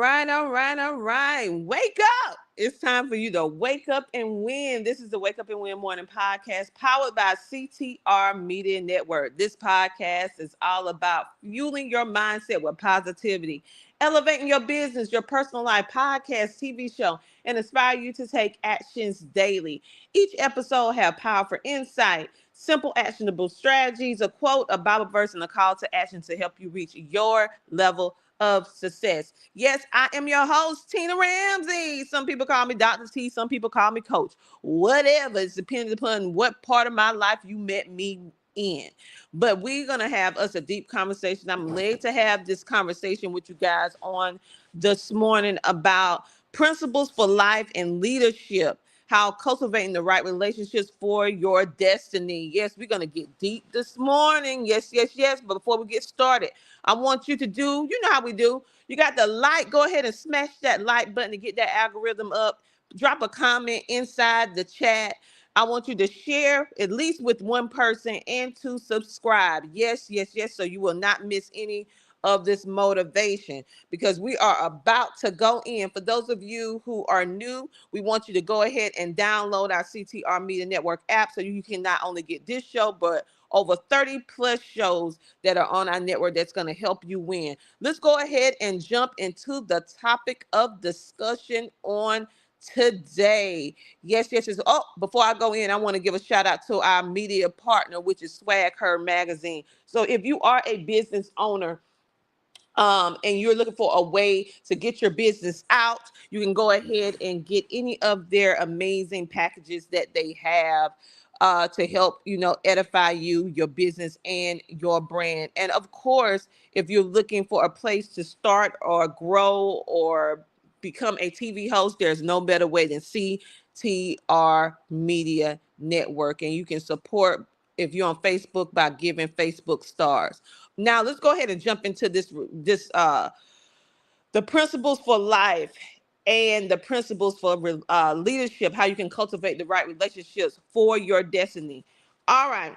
All right. Wake up. It's time for you to wake up and win. This is the Wake Up and Win Morning Podcast powered by CTR Media Network. This podcast is all about fueling your mindset with positivity, elevating your business, your personal life, podcast, TV show, and inspire you to take actions daily. Each episode have powerful insight, simple actionable strategies, a quote, a Bible verse, and a call to action to help you reach your level of success. Yes, I am your host, Tina Ramsey. Some people call me Dr. T, some people call me Coach. Whatever, it's depending upon what part of my life you met me in. But we're going to have us a deep conversation. I'm led to have this conversation with you guys on this morning about principles for life and leadership, how cultivating the right relationships for your destiny. Yes, we're going to get deep this morning. Yes. But before we get started, I want you to do, you know how we do. You got the like, go ahead and smash that like button to get that algorithm up. Drop a comment inside the chat. I want you to share at least with one person and to subscribe. Yes. So you will not miss any of this motivation because we are about to go in. For those of you who are new, we want you to go ahead and download our CTR Media Network app so you can not only get this show, but over 30 plus shows that are on our network that's going to help you win. Let's go ahead and jump into the topic of discussion on today. Yes. Oh, before I go in, I want to give a shout out to our media partner, which is Swag Her Magazine. So if you are a business owner, and you're looking for a way to get your business out, you can go ahead and get any of their amazing packages that they have to help, edify you, your business, and your brand. And of course, if you're looking for a place to start or grow or become a TV host, there's no better way than CTR Media Network. And you can support if you're on Facebook by giving Facebook stars. Now let's go ahead and jump into this the principles for life and the principles for leadership, how you can cultivate the right relationships for your destiny. All right,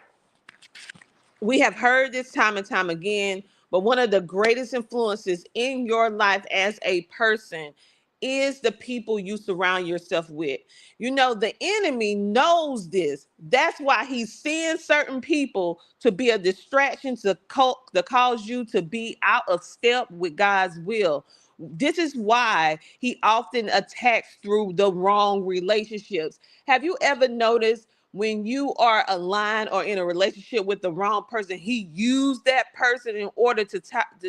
we have heard this time and time again, but one of the greatest influences in your life as a person is the people you surround yourself with. The enemy knows this. That's why he's seeing certain people to be a distraction to cause you to be out of step with God's will. This is why he often attacks through the wrong relationships. Have you ever noticed when you are aligned or in a relationship with the wrong person, he used that person in order to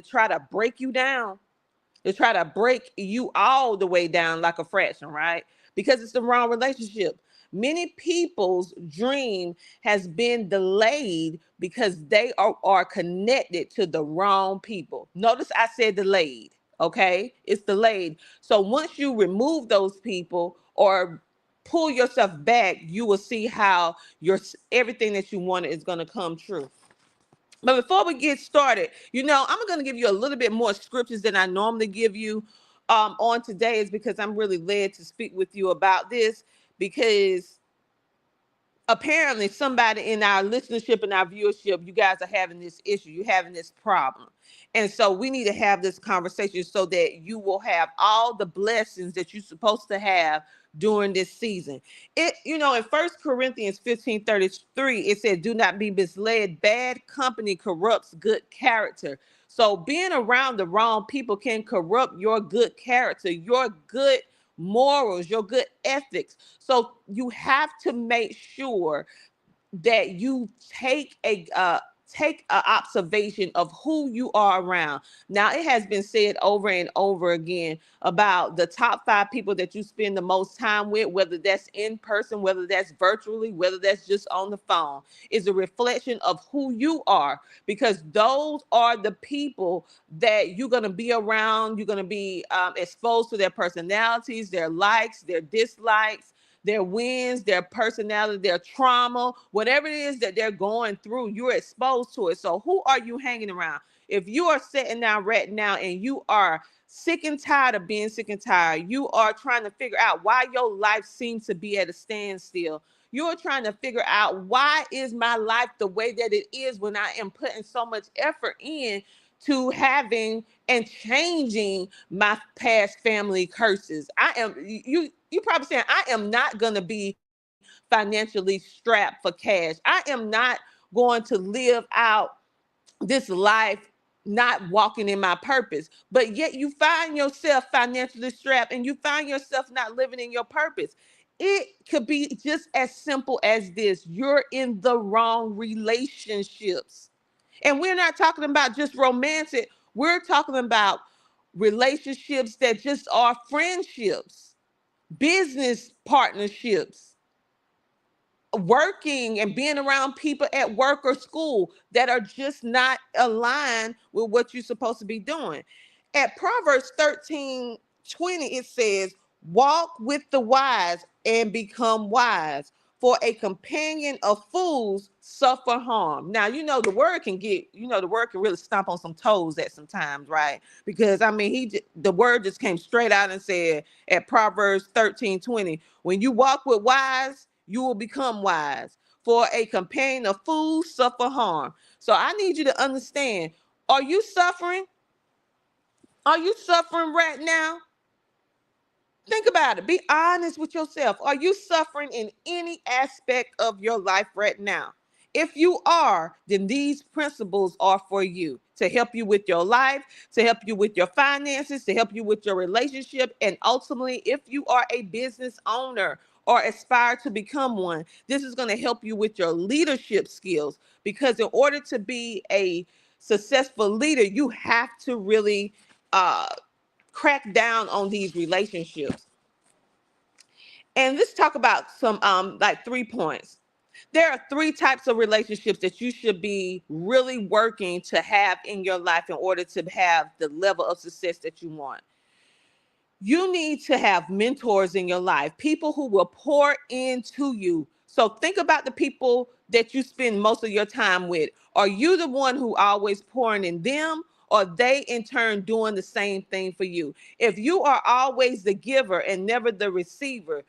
try to break you down, to try to break you all the way down like a fraction, right? Because it's the wrong relationship. Many people's dream has been delayed because they are connected to the wrong people. Notice I said delayed, okay? It's delayed. So once you remove those people or pull yourself back, you will see how everything that you wanted is going to come true. But before we get started, I'm going to give you a little bit more scriptures than I normally give you on today, is because I'm really led to speak with you about this, because apparently somebody in our listenership and our viewership, you guys are having this issue, you're having this problem. And so we need to have this conversation so that you will have all the blessings that you're supposed to have during this season. In 1 Corinthians 15:33, it said, do not be misled. Bad company corrupts good character. So being around the wrong people can corrupt your good character, your good morals, your good ethics. So you have to make sure that you take a observation of who you are around. Now, it has been said over and over again about the top 5 people that you spend the most time with, whether that's in person, whether that's virtually, whether that's just on the phone, is a reflection of who you are, because those are the people that you're going to be around. You're going to be exposed to their personalities, their likes, their dislikes, their wins, their personality, their trauma, whatever it is that they're going through, you're exposed to it. So who are you hanging around? If you are sitting down right now and you are sick and tired of being sick and tired, you are trying to figure out why your life seems to be at a standstill. You're trying to figure out, why is my life the way that it is when I am putting so much effort in to having and changing my past family curses. You probably saying I am not going to be financially strapped for cash. I am not going to live out this life not walking in my purpose. But yet you find yourself financially strapped and you find yourself not living in your purpose. It could be just as simple as this: you're in the wrong relationships. And we're not talking about just romantic, we're talking about relationships that just are friendships, business partnerships, working and being around people at work or school that are just not aligned with what you're supposed to be doing. At Proverbs 13:20, it says, walk with the wise and become wise, for a companion of fools suffer harm. Now, the word can really stomp on some toes at some times, right? Because I mean, the word just came straight out and said at Proverbs 13:20, when you walk with wise, you will become wise. For a companion of fools suffer harm. So I need you to understand, are you suffering? Are you suffering right now? Think about it. Be honest with yourself. Are you suffering in any aspect of your life right now? If you are, then these principles are for you to help you with your life, to help you with your finances, to help you with your relationship. And ultimately, if you are a business owner or aspire to become one, this is going to help you with your leadership skills. Because in order to be a successful leader, you have to really uh, crack down on these relationships. And let's talk about some like 3 points. There are three types of relationships that you should be really working to have in your life in order to have the level of success that you want. You need to have mentors in your life, people who will pour into you. So think about the people that you spend most of your time with. Are you the one who always pouring in them, or they in turn doing the same thing for you? If you are always the giver and never the receiver,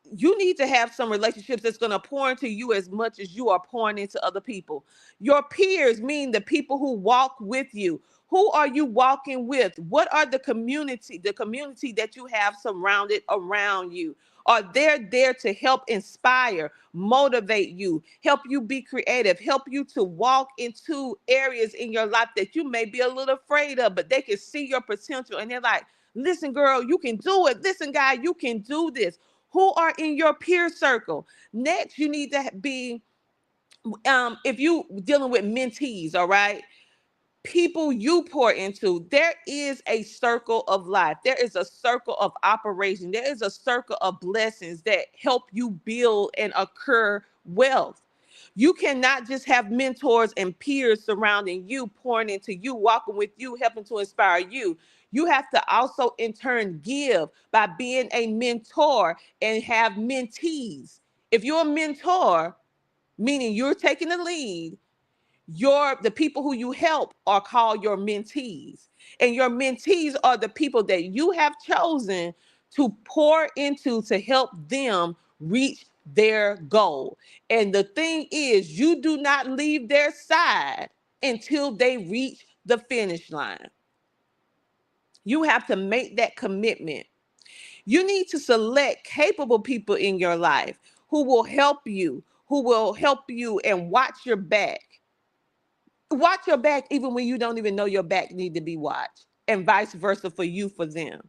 you need to have some relationships that's going to pour into you as much as you are pouring into other people. Your peers mean the people who walk with you. Who are you walking with? What are the community that you have surrounded around you? Are they there to help inspire, motivate you, help you be creative, help you to walk into areas in your life that you may be a little afraid of, but they can see your potential and they're like, listen, girl, you can do it. Listen, guy, you can do this. Who are in your peer circle? Next, you need to be, if you dealing with mentees, all right, people you pour into, there is a circle of life. There is a circle of operation. There is a circle of blessings that help you build and occur wealth. You cannot just have mentors and peers surrounding you, pouring into you, walking with you, helping to inspire you. You have to also in turn give by being a mentor and have mentees. If you're a mentor, meaning you're taking the lead, the people who you help are called your mentees, and your mentees are the people that you have chosen to pour into to help them reach their goal. And the thing is, you do not leave their side until they reach the finish line. You have to make that commitment. You need to select capable people in your life who will help you and watch your back even when you don't even know your back need to be watched, and vice versa for you for them.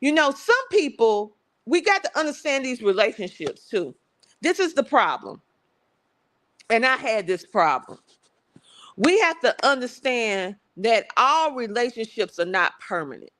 Some people, we got to understand these relationships too. This is the problem, and I had this problem. We have to understand that all relationships are not permanent.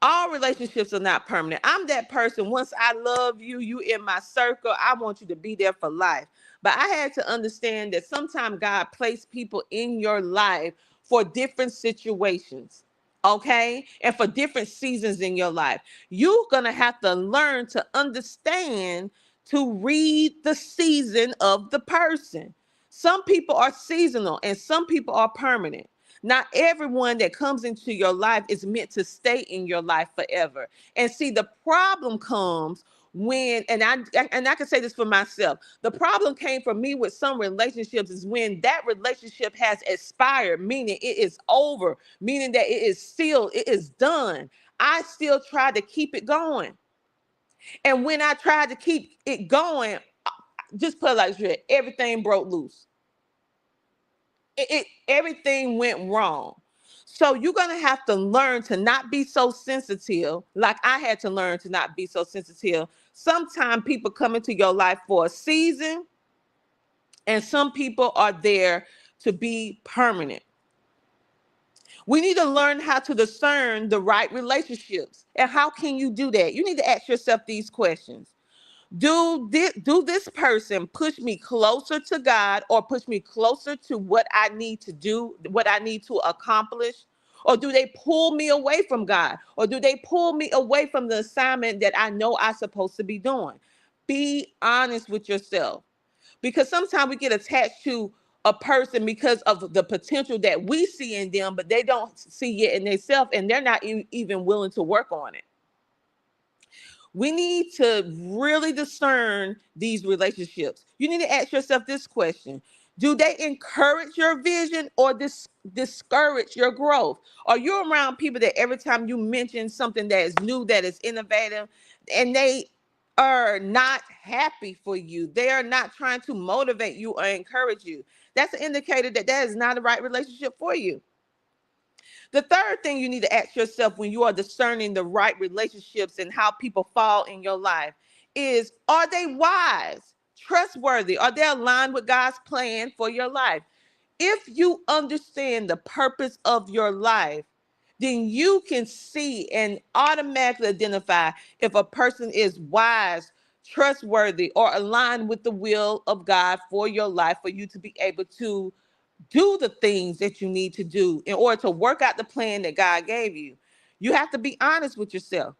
All relationships are not permanent. I'm that person. Once I love you, you in my circle, I want you to be there for life. But I had to understand that sometimes God placed people in your life for different situations, okay? And for different seasons in your life. You're going to have to learn to understand, to read the season of the person. Some people are seasonal and some people are permanent. Not everyone that comes into your life is meant to stay in your life forever. And see, the problem comes when, and I can say this for myself, the problem came from me with some relationships is when that relationship has expired, meaning it is over, meaning that it is sealed, it is done. I still try to keep it going. And when I tried to keep it going, just put it like this, everything broke loose. Everything went wrong. So you're gonna have to learn to not be so sensitive, like I had to learn to not be so sensitive. Sometimes people come into your life for a season, and some people are there to be permanent. We need to learn how to discern the right relationships. And how can you do that? You need to ask yourself these questions. Do this person push me closer to God, or push me closer to what I need to do, what I need to accomplish? Or do they pull me away from God? Or do they pull me away from the assignment that I know I'm supposed to be doing? Be honest with yourself, because sometimes we get attached to a person because of the potential that we see in them, but they don't see it in themselves, and they're not even willing to work on it. We need to really discern these relationships. You need to ask yourself this question. Do they encourage your vision, or discourage your growth? Are you around people that every time you mention something that is new, that is innovative, and they are not happy for you? They are not trying to motivate you or encourage you. That's an indicator that that is not the right relationship for you. The third thing you need to ask yourself when you are discerning the right relationships and how people fall in your life is, are they wise, trustworthy? Are they aligned with God's plan for your life? If you understand the purpose of your life, then you can see and automatically identify if a person is wise, trustworthy, or aligned with the will of God for your life, for you to be able to do the things that you need to do in order to work out the plan that God gave you. You have to be honest with yourself.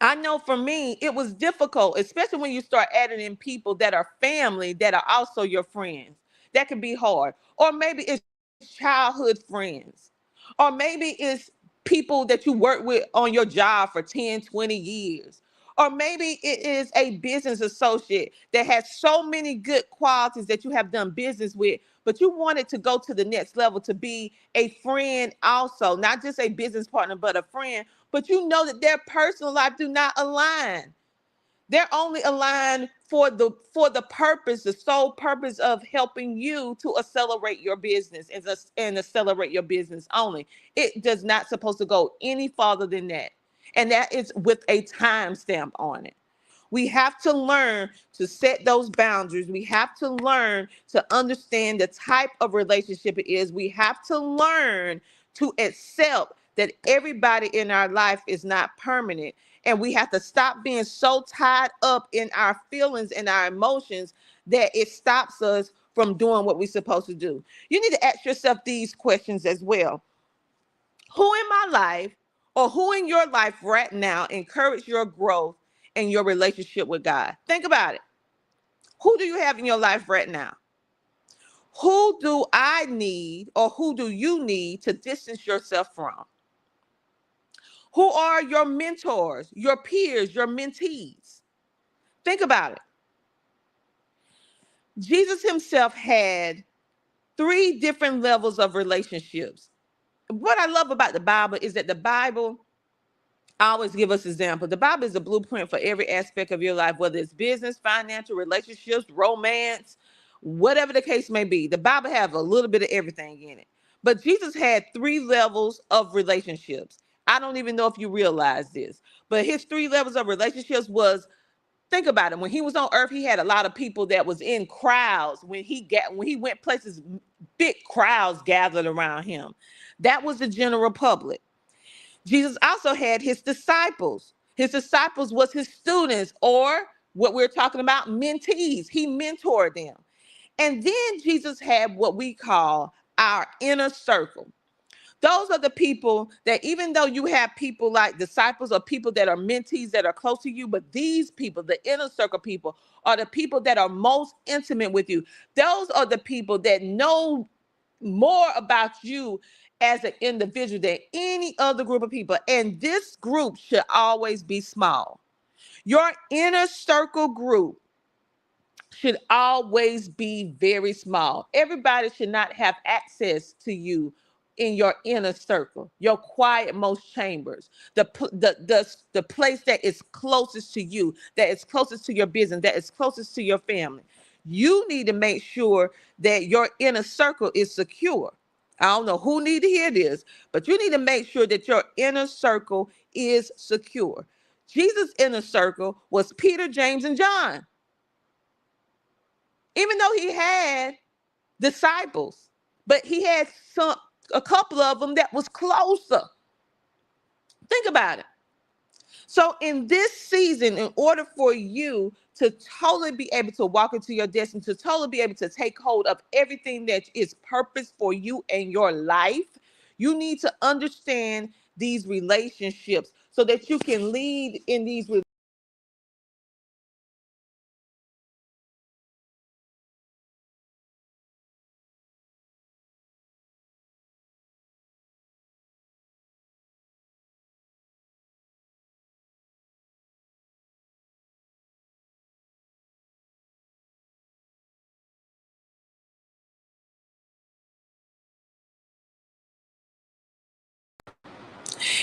I know for me, it was difficult, especially when you start adding in people that are family that are also your friends. That can be hard. Or maybe it's childhood friends. Or maybe it's people that you work with on your job for 10, 20 years. Or maybe it is a business associate that has so many good qualities that you have done business with, but you wanted to go to the next level to be a friend also, not just a business partner, but a friend, but you know that their personal life do not align. They're only aligned for the purpose, the sole purpose of helping you to accelerate your business, and accelerate your business only. It does not supposed to go any farther than that. And that is with a time stamp on it. We have to learn to set those boundaries. We have to learn to understand the type of relationship it is. We have to learn to accept that everybody in our life is not permanent. And we have to stop being so tied up in our feelings and our emotions that it stops us from doing what we're supposed to do. You need to ask yourself these questions as well. Who in my life, or who in your life right now, encourage your growth and your relationship with God? Think about it. Who do you have in your life right now? Who do I need, or who do you need to distance yourself from? Who are your mentors, your peers, your mentees? Think about it. Jesus himself had three different levels of relationships. What I love about the Bible is that the Bible always give us examples. The Bible is a blueprint for every aspect of your life, whether it's business, financial, relationships, romance, whatever the case may be. The Bible has a little bit of everything in it. But Jesus had three levels of relationships. I don't even know if you realize this, but his three levels of relationships was, think about it. When he was on earth, he had a lot of people that was in crowds. When he went places, big crowds gathered around him. That was the general public. Jesus also had his disciples. His disciples was his students, or what we're talking about, mentees. He mentored them. And then Jesus had what we call our inner circle. Those are the people that, even though you have people like disciples or people that are mentees that are close to you, but these people, the inner circle people, are the people that are most intimate with you. Those are the people that know more about you as an individual than any other group of people. And this group should always be small. Your inner circle group should always be very small. Everybody should not have access to you in your inner circle, your quiet most chambers, the place that is closest to you, that is closest to your business, that is closest to your family. You need to make sure that your inner circle is secure. I don't know who need to hear this, but you need to make sure that your inner circle is secure. Jesus' inner circle was Peter, James, and John. Even though he had disciples, but he had a couple of them that was closer. Think about it. So in this season, in order for you to totally be able to walk into your destiny, to totally be able to take hold of everything that is purpose for you and your life, you need to understand these relationships so that you can lead in these relationships.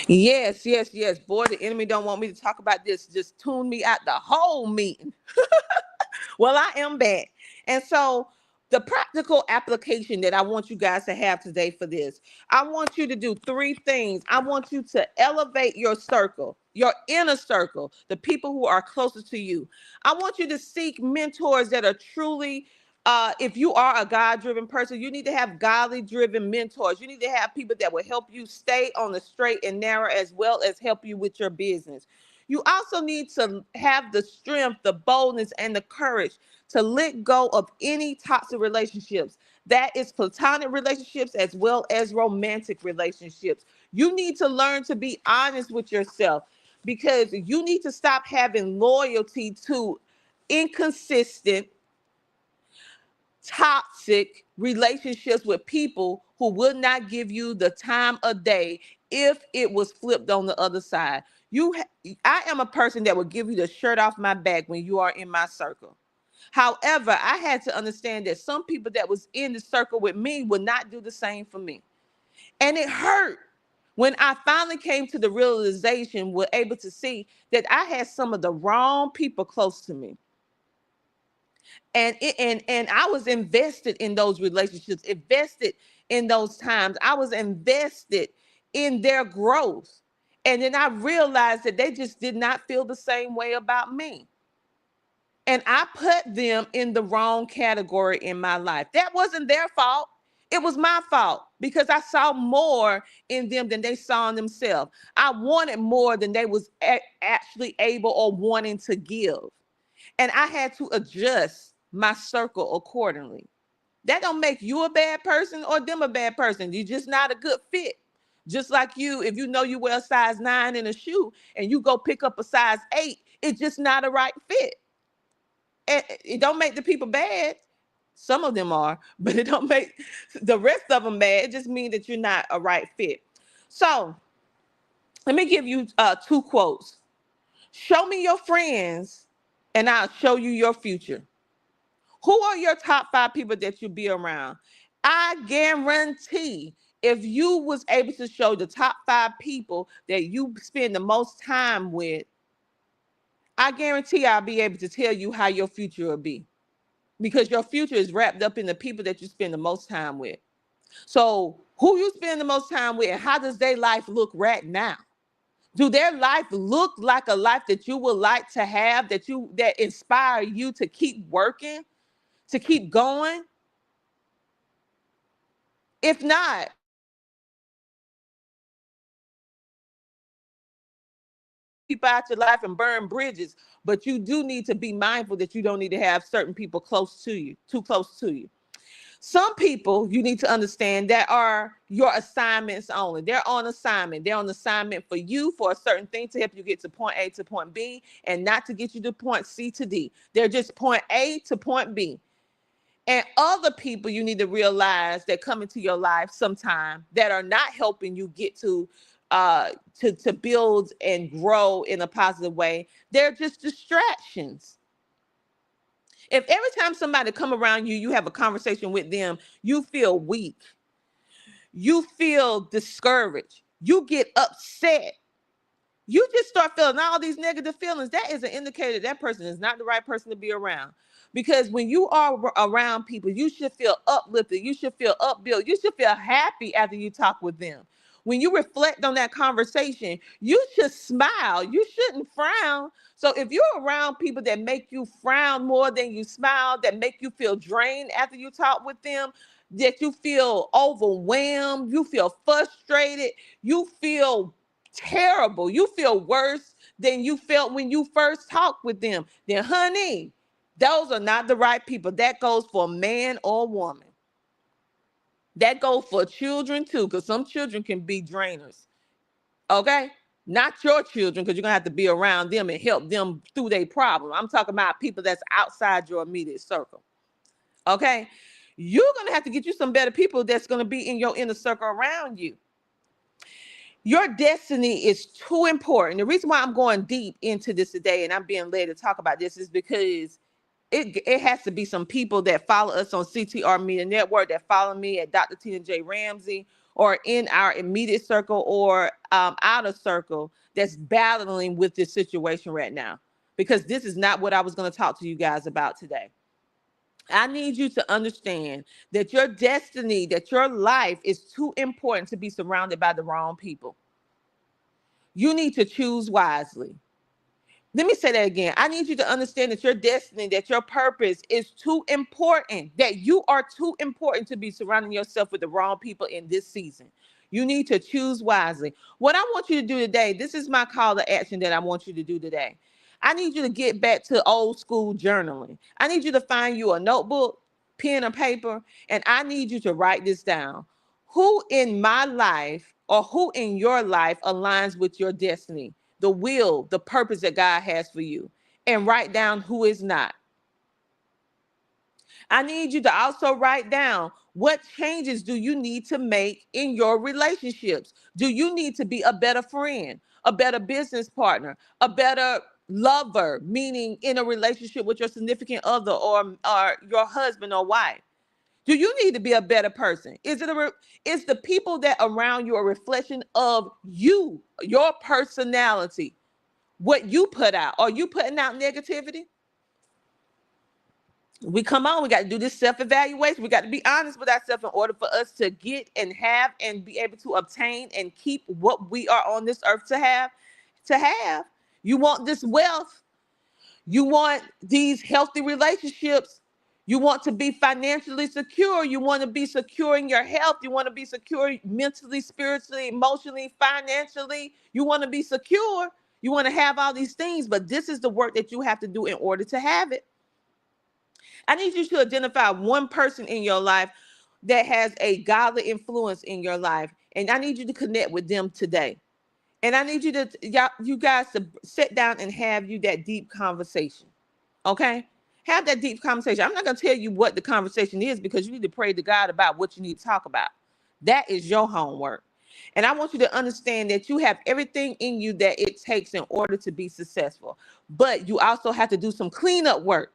Yes, yes, yes. Boy, the enemy don't want me to talk about this. Just tune me out the whole meeting. Well, I am back. And so the practical application that I want you guys to have today for this, I want you to do three things. I want you to elevate your circle, your inner circle, the people who are closest to you. I want you to seek mentors that are truly, if you are a God-driven person, you need to have godly-driven mentors. You need to have people that will help you stay on the straight and narrow as well as help you with your business. You also need to have the strength, the boldness, and the courage to let go of any toxic relationships. That is platonic relationships as well as romantic relationships. You need to learn to be honest with yourself because you need to stop having loyalty to inconsistent, toxic relationships with people who would not give you the time of day if it was flipped on the other side. I am a person that will give you the shirt off my back when you are in my circle. However, I had to understand that some people that was in the circle with me would not do the same for me. And it hurt when I finally came to the realization, was able to see that I had some of the wrong people close to me. And I was invested in those relationships, invested in those times. I was invested in their growth. And then I realized that they just did not feel the same way about me. And I put them in the wrong category in my life. That wasn't their fault. It was my fault because I saw more in them than they saw in themselves. I wanted more than they was actually able or wanting to give. And I had to adjust my circle accordingly. That don't make you a bad person or them a bad person. You're just not a good fit. Just like you, if you know you wear a size 9 in a shoe and you go pick up a size 8, it's just not a right fit. And it don't make the people bad. Some of them are, but it don't make the rest of them bad. It just means that you're not a right fit. So let me give you two quotes. Show me your friends and I'll show you your future. Who are your top 5 people that you be around? I guarantee if you was able to show the top 5 people that you spend the most time with, I guarantee I'll be able to tell you how your future will be because your future is wrapped up in the people that you spend the most time with. So who you spend the most time with and how does their life look right now? Do their life look like a life that you would like to have, that inspire you to keep working, to keep going? If not, people out your life and burn bridges, but you do need to be mindful that you don't need to have certain people close to you, too close to you. Some people you need to understand that are your assignments only. They're on assignment. They're on assignment for you for a certain thing to help you get to point A to point B and not to get you to point C to D. They're just point A to point B. And other people you need to realize that come into your life sometime that are not helping you get to to build and grow in a positive way. They're just distractions. If every time somebody come around you, you have a conversation with them, you feel weak, you feel discouraged, you get upset, you just start feeling all these negative feelings, that is an indicator that person is not the right person to be around. Because when you are around people, you should feel uplifted, you should feel upbuilt, you should feel happy after you talk with them. When you reflect on that conversation, you should smile, you shouldn't frown. So if you're around people that make you frown more than you smile, that make you feel drained after you talk with them, that you feel overwhelmed, you feel frustrated, you feel terrible, you feel worse than you felt when you first talked with them, then honey, those are not the right people. That goes for man or woman. That goes for children too, because some children can be drainers. Okay? Not your children, because you're gonna have to be around them and help them through their problem. I'm talking about people that's outside your immediate circle. Okay? You're gonna have to get you some better people that's gonna be in your inner circle around you. Your destiny is too important. The reason why I'm going deep into this today and I'm being led to talk about this is because it has to be some people that follow us on CTR Media Network, that follow me at Dr. Tina J. Ramsey, or in our immediate circle or outer circle that's battling with this situation right now. Because this is not what I was going to talk to you guys about today. I need you to understand that your destiny, that your life is too important to be surrounded by the wrong people. You need to choose wisely. Let me say that again. I need you to understand that your destiny, that your purpose is too important, that you are too important to be surrounding yourself with the wrong people in this season. You need to choose wisely. What I want you to do today, this is my call to action that I want you to do today. I need you to get back to old school journaling. I need you to find you a notebook, pen or paper, and I need you to write this down. Who in my life or who in your life aligns with your destiny, the will, the purpose that God has for you? And write down who is not. I need you to also write down, what changes do you need to make in your relationships? Do you need to be a better friend, a better business partner, a better lover, meaning in a relationship with your significant other or your husband or wife? Do you need to be a better person? Is the people that around you a reflection of you, your personality, what you put out? Are you putting out negativity? We got to do this self-evaluation. We got to be honest with ourselves in order for us to get and have and be able to obtain and keep what we are on this earth to have. You want this wealth. You want these healthy relationships. You want to be financially secure. You want to be secure in your health. You want to be secure mentally, spiritually, emotionally, financially. You want to be secure. You want to have all these things, but this is the work that you have to do in order to have it. I need you to identify one person in your life that has a godly influence in your life, and I need you to connect with them today. And I need you guys to sit down and have that deep conversation. Okay? Have that deep conversation. I'm not going to tell you what the conversation is because you need to pray to God about what you need to talk about. That is your homework. And I want you to understand that you have everything in you that it takes in order to be successful. But you also have to do some cleanup work.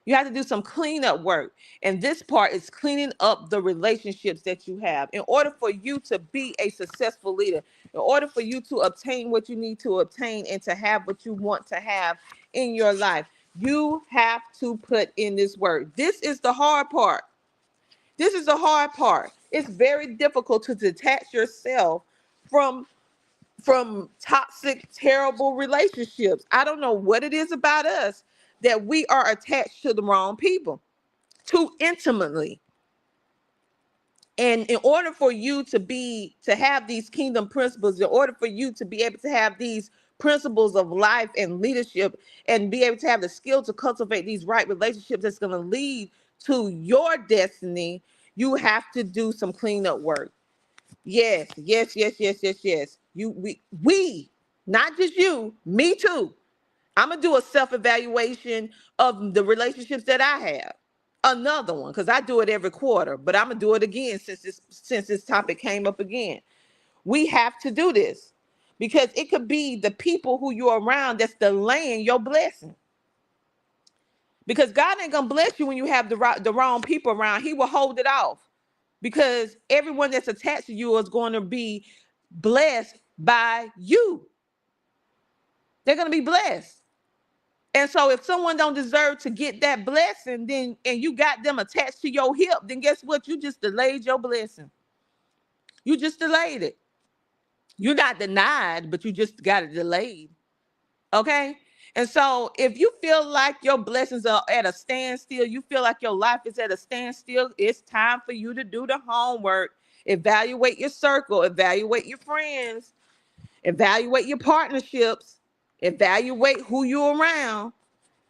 You have to do some cleanup work. And this part is cleaning up the relationships that you have. In order for you to be a successful leader, in order for you to obtain what you need to obtain and to have what you want to have in your life, you have to put in this work. This is the hard part. This is the hard part. It's very difficult to detach yourself from toxic, terrible relationships. I don't know what it is about us that we are attached to the wrong people too intimately. And in order for you to have these kingdom principles, in order for you to be able to have these principles of life and leadership and be able to have the skill to cultivate these right relationships that's going to lead to your destiny, you have to do some cleanup work. Yes, yes, yes, yes, yes, yes. We, not just you, me too. I'm gonna do a self-evaluation of the relationships that I have. Another one, because I do it every quarter, but I'm gonna do it again since this topic came up again. We have to do this because it could be the people who you're around that's delaying your blessing. Because God ain't gonna bless you when you have the wrong people around. He will hold it off because everyone that's attached to you is going to be blessed by you. They're going to be blessed. And so if someone don't deserve to get that blessing, then and you got them attached to your hip, then guess what? You just delayed your blessing. You just delayed it. You're not denied, but you just got it delayed. Okay? And so if you feel like your blessings are at a standstill, you feel like your life is at a standstill, it's time for you to do the homework. Evaluate your circle, evaluate your friends, evaluate your partnerships, evaluate who you're around,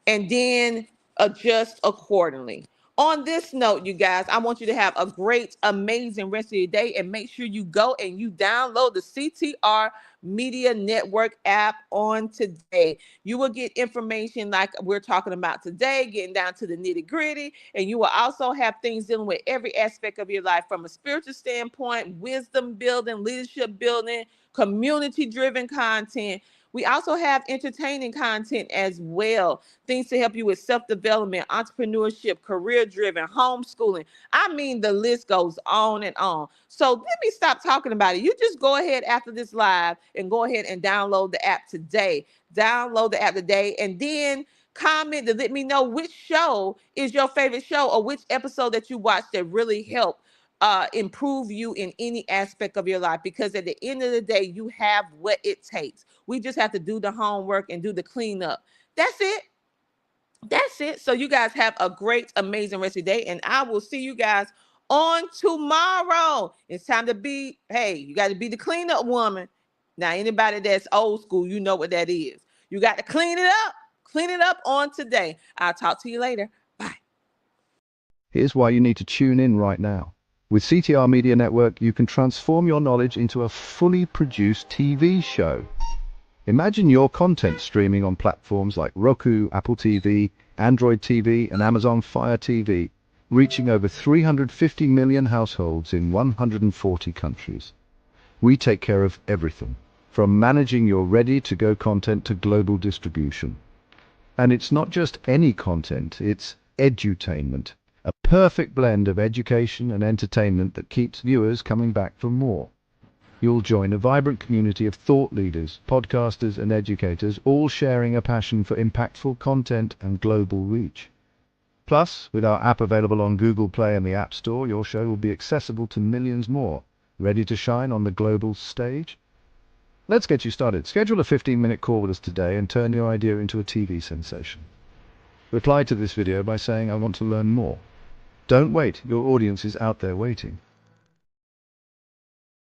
and then adjust accordingly. On this note, you guys, I want you to have a great, amazing rest of your day, and make sure you go and you download the CTR Media Network app on today. You will get information like we're talking about today, getting down to the nitty gritty, and you will also have things dealing with every aspect of your life from a spiritual standpoint, wisdom building, leadership building, community driven content. We also have entertaining content as well, things to help you with self-development, entrepreneurship, career-driven, homeschooling. I mean, the list goes on and on. So let me stop talking about it. You just go ahead after this live and go ahead and download the app today. Download the app today and then comment to let me know which show is your favorite show or which episode that you watched that really helped improve you in any aspect of your life, because at the end of the day, you have what it takes. We just have to do the homework and do the cleanup. That's it. That's it. So you guys have a great, amazing rest of your day, and I will see you guys on tomorrow. It's time to be, hey, you got to be the cleanup woman. Now, anybody that's old school, you know what that is. You got to clean it up. Clean it up on today. I'll talk to you later. Bye. Here's why you need to tune in right now. With CTR Media Network, you can transform your knowledge into a fully produced TV show. Imagine your content streaming on platforms like Roku, Apple TV, Android TV, and Amazon Fire TV, reaching over 350 million households in 140 countries. We take care of everything, from managing your ready-to-go content to global distribution. And it's not just any content, it's edutainment, a perfect blend of education and entertainment that keeps viewers coming back for more. You'll join a vibrant community of thought leaders, podcasters, and educators, all sharing a passion for impactful content and global reach. Plus, with our app available on Google Play and the App Store, your show will be accessible to millions more, ready to shine on the global stage. Let's get you started. Schedule a 15-minute call with us today and turn your idea into a TV sensation. Reply to this video by saying, "I want to learn more." Don't wait, your audience is out there waiting.